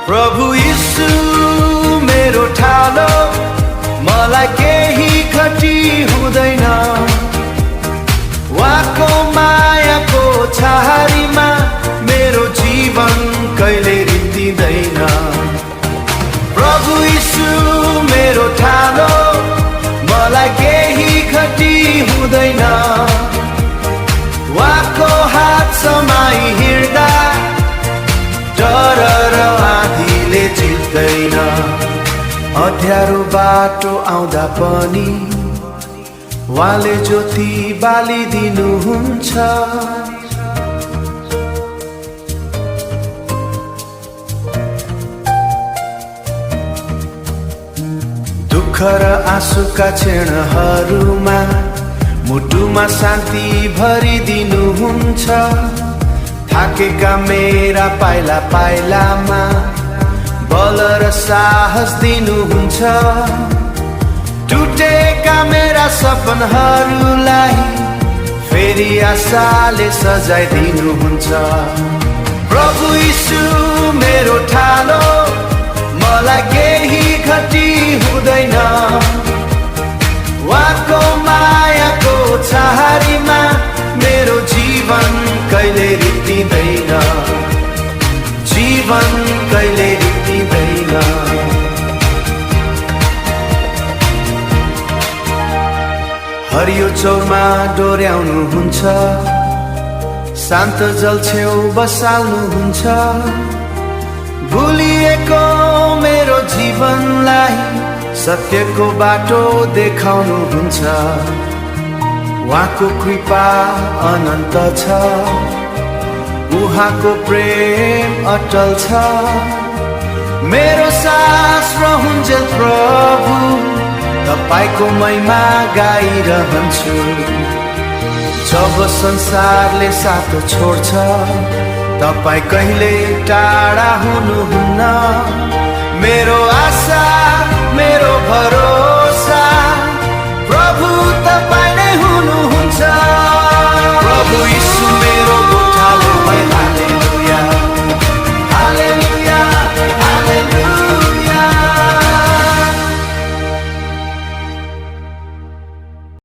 प्रभु यीशु मेरो ठालो, मलाई केही खटी हुँदैन। उहाँको मायाको छहारीमा मेरो जीवन कहिले रित्तिँदैन। प्रभु यीशु मेरो ठालो, मलाई केही खटी हुँदैन। उहाँको हात समाई हिँड्दा डर र आँधीले जित्दैन। अँध्यारो बाटो आउँदा पनि उहाँले ज्योति बालिदिनुहुन्छ। दुःख र आँसुका क्षणहरूमा मुटुमा शान्ति भरिदिनुहुन्छ। थाकेका मेरा पाइला पाइलामा बल र साहस दिनुहुन्छ। टुटेका मेरा सपनहरूलाई फेरि आशाले सजाइदिनुहुन्छ। प्रभु यीशु मेरो ठालो, मलाई केही खटी हुँदैन। उहाँको मायाको छहारीमा मेरो जीवन कहिले रित्तिँदैन। जीवन कहिले रित्तिँदैन। हरियो चौरमा डोर्याउनुहुन्छ, शान्त जल छेउ बसाल्नुहुन्छ। भुलिएको मेरो जीवनलाई सत्यको बाटो देखाउनुहुन्छ। उहाँको कृपा अनन्त छ, उहाँको प्रेम अटल छ। मेरो सास रहुन्जेल प्रभु तपाईको महिमा गाइरहन्छु। जब संसारले साथ छोड्छ तपाई कहिले टाढा हुनुहुन्न। मेरो आशा, मेरो भरोसा प्रभु तपाई